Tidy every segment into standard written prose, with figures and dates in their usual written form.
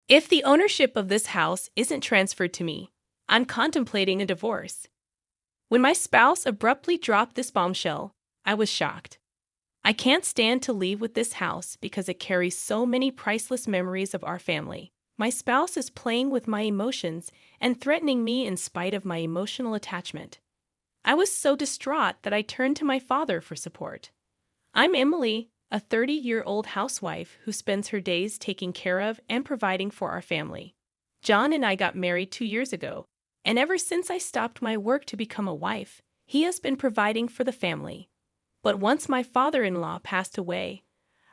If the ownership of this house isn't transferred to me, I'm contemplating a divorce. When my spouse abruptly dropped this bombshell, I was shocked. I can't stand to leave with this house because it carries so many priceless memories of our family. My spouse is playing with my emotions and threatening me in spite of my emotional attachment. I was so distraught that I turned to my father for support. I'm Emily, a 30-year-old housewife who spends her days taking care of and providing for our family. John and I got married 2 years ago, and ever since I stopped my work to become a wife, he has been providing for the family. But once my father-in-law passed away,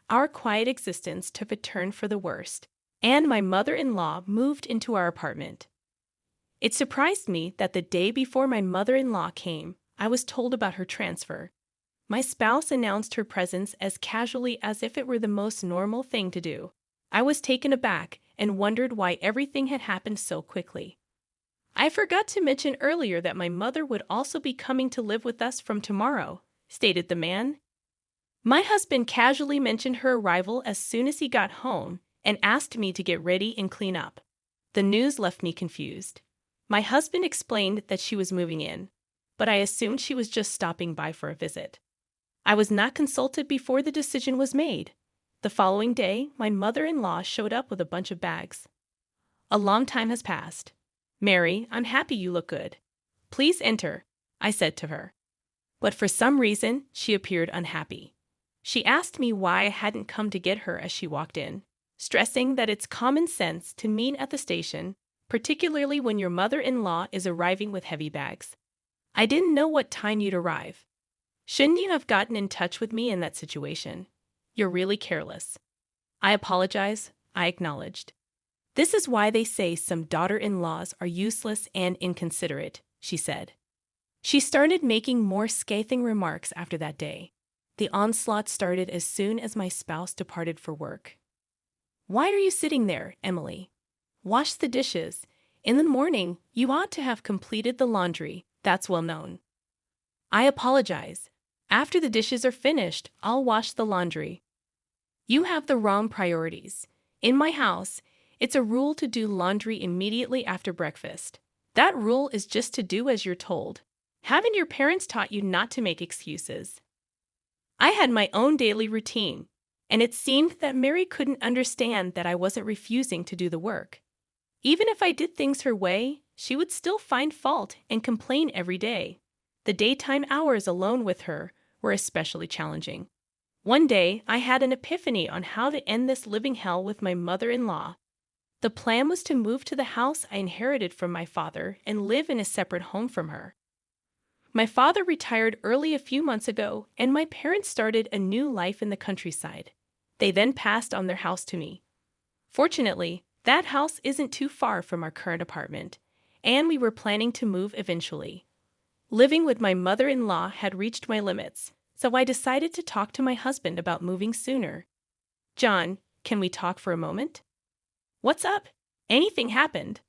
our quiet existence took a turn for the worst, and my mother-in-law moved into our apartment. It surprised me that the day before my mother-in-law came, I was told about her transfer. My spouse announced her presence as casually as if it were the most normal thing to do. I was taken aback and wondered why everything had happened so quickly. I forgot to mention earlier that my mother would also be coming to live with us from tomorrow, stated the man. My husband casually mentioned her arrival as soon as he got home and asked me to get ready and clean up. The news left me confused. My husband explained that she was moving in, but I assumed she was just stopping by for a visit. I was not consulted before the decision was made. The following day, my mother-in-law showed up with a bunch of bags. A long time has passed. "Mary, I'm happy you look good. Please enter," I said to her. But for some reason, she appeared unhappy. She asked me why I hadn't come to get her as she walked in, stressing that it's common sense to meet at the station, particularly when your mother-in-law is arriving with heavy bags. I didn't know what time you'd arrive. Shouldn't you have gotten in touch with me in that situation? You're really careless. I apologize, I acknowledged. This is why they say some daughter-in-laws are useless and inconsiderate, she said. She started making more scathing remarks after that day. The onslaught started as soon as my spouse departed for work. "Why are you sitting there, Emily? Wash the dishes. In the morning, you ought to have completed the laundry. That's well known." I apologize. After the dishes are finished, I'll wash the laundry. You have the wrong priorities. In my house, it's a rule to do laundry immediately after breakfast. That rule is just to do as you're told. Haven't your parents taught you not to make excuses? I had my own daily routine, and it seemed that Mary couldn't understand that I wasn't refusing to do the work. Even if I did things her way, she would still find fault and complain every day. The daytime hours alone with her were especially challenging. One day, I had an epiphany on how to end this living hell with my mother-in-law. The plan was to move to the house I inherited from my father and live in a separate home from her. My father retired early a few months ago, and my parents started a new life in the countryside. They then passed on their house to me. Fortunately, that house isn't too far from our current apartment, and we were planning to move eventually. Living with my mother-in-law had reached my limits, so I decided to talk to my husband about moving sooner. "John, can we talk for a moment?" "What's up? Anything happened?"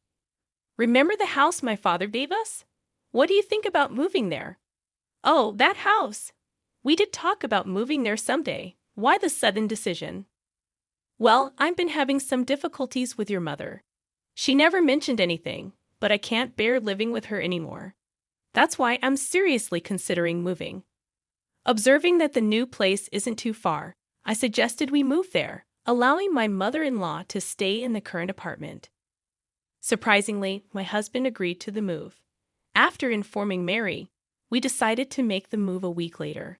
"Remember the house my father gave us? What do you think about moving there?" "Oh, that house! We did talk about moving there someday. Why the sudden decision?" "Well, I've been having some difficulties with your mother. She never mentioned anything, but I can't bear living with her anymore. That's why I'm seriously considering moving." Observing that the new place isn't too far, I suggested we move there, allowing my mother-in-law to stay in the current apartment. Surprisingly, my husband agreed to the move. After informing Mary, we decided to make the move a week later.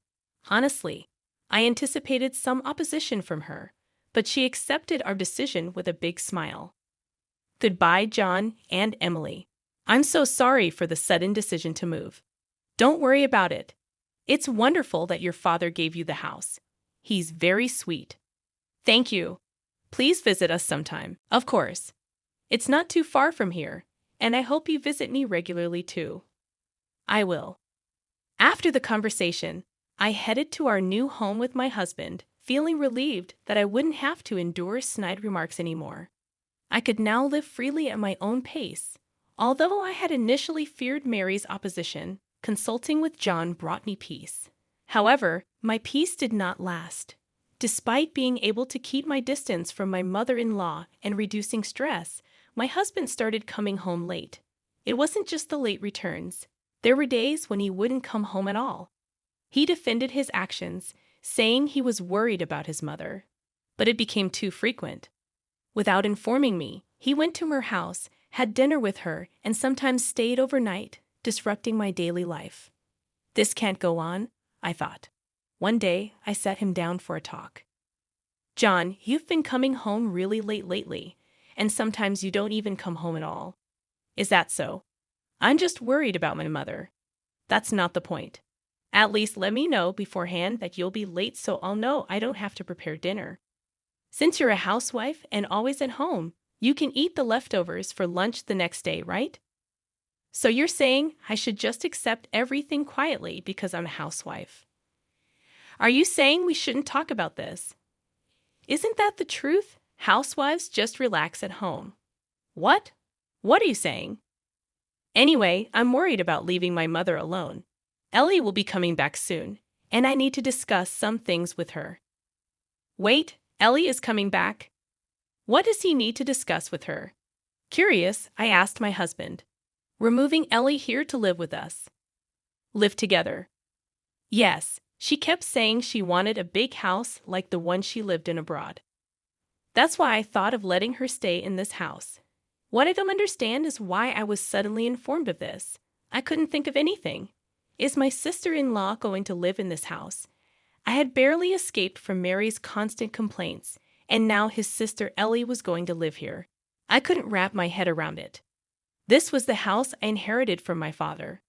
Honestly, I anticipated some opposition from her, but she accepted our decision with a big smile. Goodbye, John and Emily. I'm so sorry for the sudden decision to move. Don't worry about it. It's wonderful that your father gave you the house. He's very sweet. Thank you. Please visit us sometime. Of course. It's not too far from here, and I hope you visit me regularly too. I will. After the conversation, I headed to our new home with my husband, feeling relieved that I wouldn't have to endure snide remarks anymore. I could now live freely at my own pace. Although I had initially feared Mary's opposition, consulting with John brought me peace. However, my peace did not last. Despite being able to keep my distance from my mother-in-law and reducing stress, my husband started coming home late. It wasn't just the late returns. There were days when he wouldn't come home at all. He defended his actions, saying he was worried about his mother. But it became too frequent. Without informing me, he went to her house, had dinner with her, and sometimes stayed overnight, disrupting my daily life. This can't go on, I thought. One day, I sat him down for a talk. John, you've been coming home really late lately, and sometimes you don't even come home at all. Is that so? I'm just worried about my mother. That's not the point. At least let me know beforehand that you'll be late so I'll know I don't have to prepare dinner. Since you're a housewife and always at home, you can eat the leftovers for lunch the next day, right? So you're saying I should just accept everything quietly because I'm a housewife. Are you saying we shouldn't talk about this? Isn't that the truth? Housewives just relax at home. What? What are you saying? Anyway, I'm worried about leaving my mother alone. Ellie will be coming back soon, and I need to discuss some things with her. Wait, Ellie is coming back? What does he need to discuss with her? Curious, I asked my husband. We're moving Ellie here to live with us. Live together. Yes, she kept saying she wanted a big house like the one she lived in abroad. That's why I thought of letting her stay in this house. What I don't understand is why I was suddenly informed of this. I couldn't think of anything. Is my sister-in-law going to live in this house? I had barely escaped from Mary's constant complaints, and now his sister Ellie was going to live here. I couldn't wrap my head around it. This was the house I inherited from my father.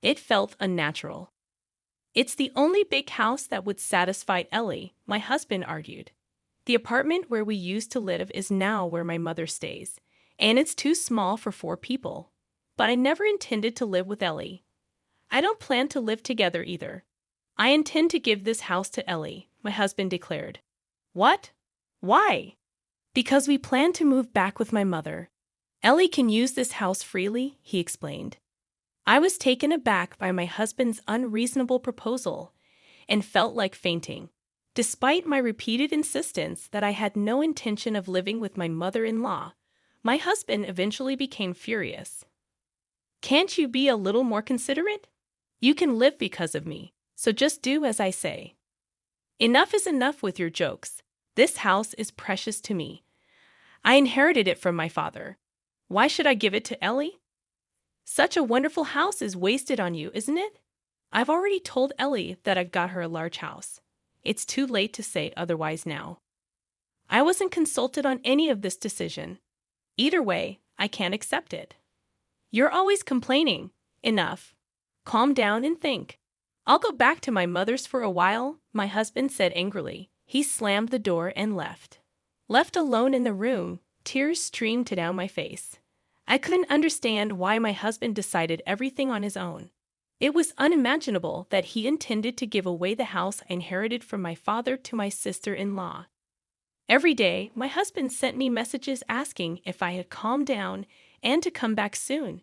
It felt unnatural. It's the only big house that would satisfy Ellie, my husband argued. The apartment where we used to live is now where my mother stays, and it's too small for 4 people. But I never intended to live with Ellie. I don't plan to live together either. I intend to give this house to Ellie, my husband declared. What? Why? Because we plan to move back with my mother. Ellie can use this house freely, he explained. I was taken aback by my husband's unreasonable proposal and felt like fainting. Despite my repeated insistence that I had no intention of living with my mother-in-law, my husband eventually became furious. Can't you be a little more considerate? You can live because of me, so just do as I say. Enough is enough with your jokes. This house is precious to me. I inherited it from my father. Why should I give it to Ellie? Such a wonderful house is wasted on you, isn't it? I've already told Ellie that I've got her a large house. It's too late to say otherwise now. I wasn't consulted on any of this decision. Either way, I can't accept it. You're always complaining. Enough. Calm down and think. I'll go back to my mother's for a while, my husband said angrily. He slammed the door and left. Left alone in the room, tears streamed down my face. I couldn't understand why my husband decided everything on his own. It was unimaginable that he intended to give away the house I inherited from my father to my sister-in-law. Every day, my husband sent me messages asking if I had calmed down and to come back soon.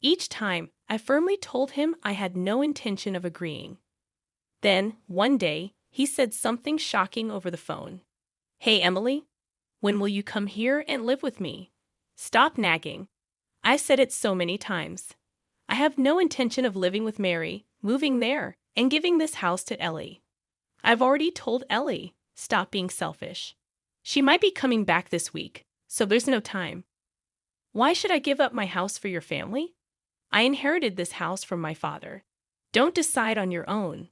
Each time, I firmly told him I had no intention of agreeing. Then, one day, he said something shocking over the phone. Hey, Emily, when will you come here and live with me? Stop nagging. I said it so many times. I have no intention of living with Mary, moving there, and giving this house to Ellie. I've already told Ellie, stop being selfish. She might be coming back this week, so there's no time. Why should I give up my house for your family? I inherited this house from my father. Don't decide on your own.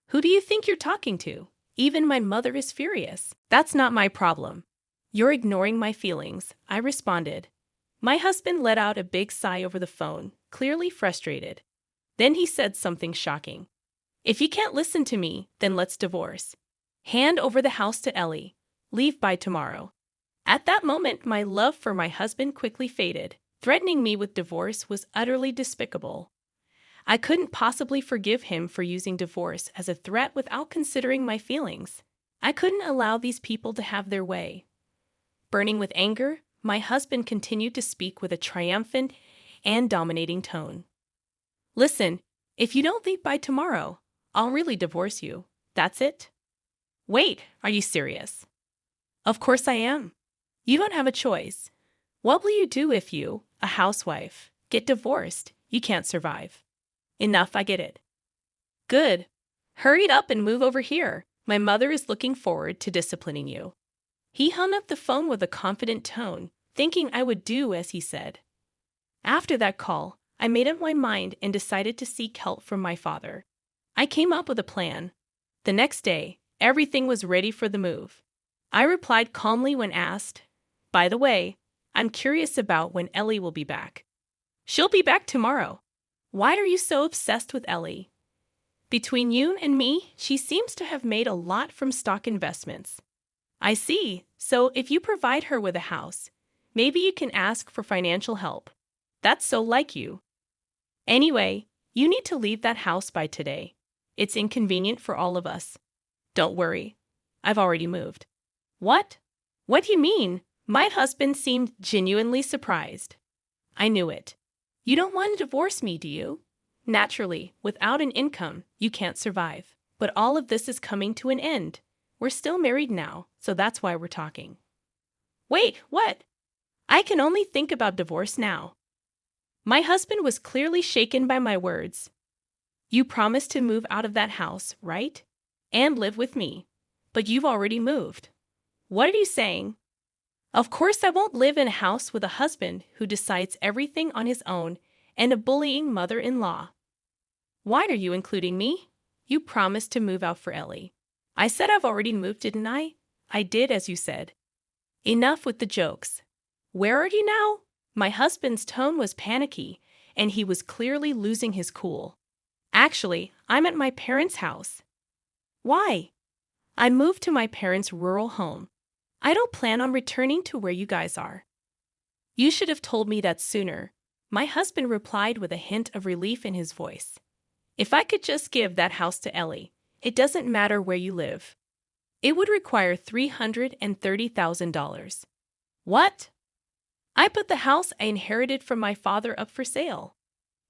Who do you think you're talking to? Even my mother is furious. That's not my problem. You're ignoring my feelings, I responded. My husband let out a big sigh over the phone, clearly frustrated. Then he said something shocking. If you can't listen to me, then let's divorce. Hand over the house to Ellie. Leave by tomorrow. At that moment, my love for my husband quickly faded. Threatening me with divorce was utterly despicable. I couldn't possibly forgive him for using divorce as a threat without considering my feelings. I couldn't allow these people to have their way. Burning with anger, my husband continued to speak with a triumphant and dominating tone. Listen, if you don't leave by tomorrow, I'll really divorce you. That's it. Wait, are you serious? Of course I am. You don't have a choice. What will you do if you, a housewife, get divorced? You can't survive. Enough, I get it. Good. Hurry it up and move over here. My mother is looking forward to disciplining you. He hung up the phone with a confident tone, thinking I would do as he said. After that call, I made up my mind and decided to seek help from my father. I came up with a plan. The next day, everything was ready for the move. I replied calmly when asked, "By the way, I'm curious about when Ellie will be back." "She'll be back tomorrow." "Why are you so obsessed with Ellie?" "Between you and me, she seems to have made a lot from stock investments." "I see. So if you provide her with a house, maybe you can ask for financial help." "That's so like you." "Anyway, you need to leave that house by today. It's inconvenient for all of us." "Don't worry. I've already moved." "What? What do you mean?" My husband seemed genuinely surprised. "I knew it. You don't want to divorce me, do you? Naturally, without an income, you can't survive. But all of this is coming to an end. We're still married now, so that's why we're talking." "Wait, what? I can only think about divorce now." My husband was clearly shaken by my words. "You promised to move out of that house, right? And live with me. But you've already moved." "What are you saying?" "Of course I won't live in a house with a husband who decides everything on his own and a bullying mother-in-law." "Why are you including me? You promised to move out for Ellie." "I said I've already moved, didn't I?" "I did as you said." Enough with the jokes. "Where are you now?" My husband's tone was panicky, and he was clearly losing his cool. "Actually, I'm at my parents' house." "Why?" "I moved to my parents' rural home. I don't plan on returning to where you guys are." "You should have told me that sooner," my husband replied with a hint of relief in his voice. "If I could just give that house to Ellie, it doesn't matter where you live." "It would require $330,000. "What?" "I put the house I inherited from my father up for sale.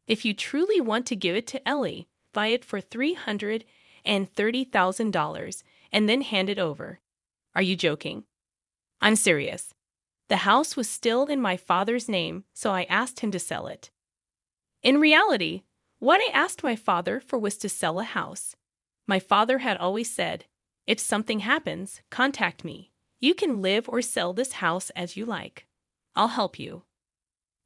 If you truly want to give it to Ellie, buy it for $330,000 and then hand it over." "Are you joking?" "I'm serious. The house was still in my father's name, so I asked him to sell it." In reality, what I asked my father for was to sell a house. My father had always said, "If something happens, contact me. You can live or sell this house as you like. I'll help you."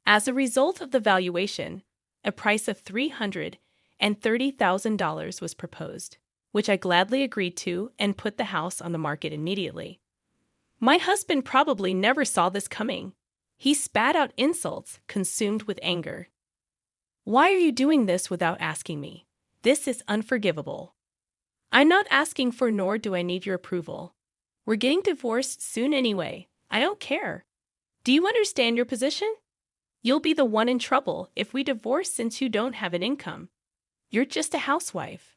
As a result of the valuation, a price of $330,000 was proposed, which I gladly agreed to and put the house on the market immediately. My husband probably never saw this coming. He spat out insults, consumed with anger. "Why are you doing this without asking me? This is unforgivable." "I'm not asking for, nor do I need your approval. We're getting divorced soon anyway. I don't care. Do you understand your position? You'll be the one in trouble if we divorce since you don't have an income. You're just a housewife.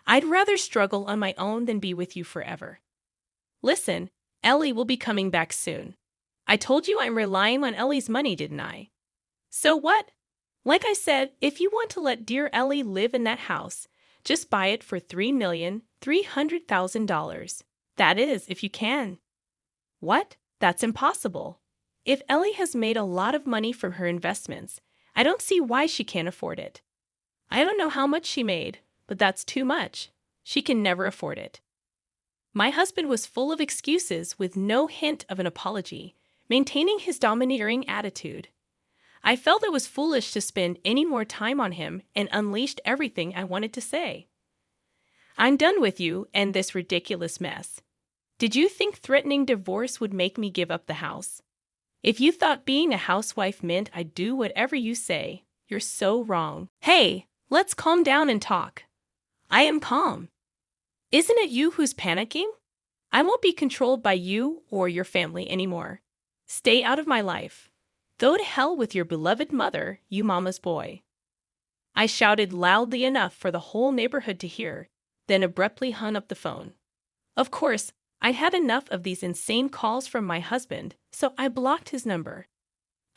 I'd rather struggle on my own than be with you forever. Listen, Ellie will be coming back soon. I told you I'm relying on Ellie's money, didn't I? So what? Like I said, if you want to let dear Ellie live in that house, just buy it for $3,300,000. That is, if you can." "What? That's impossible. If Ellie has made a lot of money from her investments, I don't see why she can't afford it." "I don't know how much she made, but that's too much. She can never afford it." My husband was full of excuses with no hint of an apology, maintaining his domineering attitude. I felt it was foolish to spend any more time on him and unleashed everything I wanted to say. "I'm done with you and this ridiculous mess. Did you think threatening divorce would make me give up the house? If you thought being a housewife meant I'd do whatever you say, you're so wrong." "Hey, let's calm down and talk." "I am calm." "Isn't it you who's panicking? I won't be controlled by you or your family anymore. Stay out of my life. Go to hell with your beloved mother, you mama's boy." I shouted loudly enough for the whole neighborhood to hear, then abruptly hung up the phone. Of course, I had enough of these insane calls from my husband, so I blocked his number.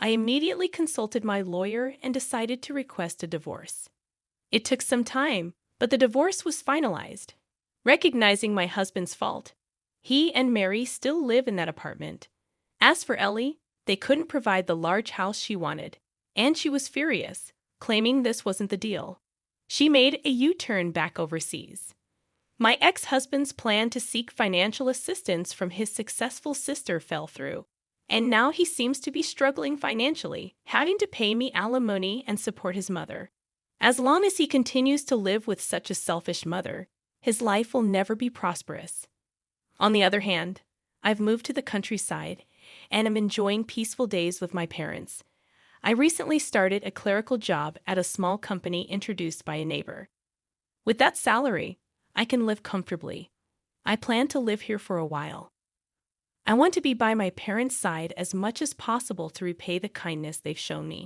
I immediately consulted my lawyer and decided to request a divorce. It took some time, but the divorce was finalized. recognizing my husband's fault. He and Mary still live in that apartment. As for Ellie, they couldn't provide the large house she wanted, and she was furious, claiming this wasn't the deal. She made a U-turn back overseas. My ex-husband's plan to seek financial assistance from his successful sister fell through, and now he seems to be struggling financially, having to pay me alimony and support his mother. As long as he continues to live with such a selfish mother, his life will never be prosperous. On the other hand, I've moved to the countryside and am enjoying peaceful days with my parents. I recently started a clerical job at a small company introduced by a neighbor. With that salary, I can live comfortably. I plan to live here for a while. I want to be by my parents' side as much as possible to repay the kindness they've shown me.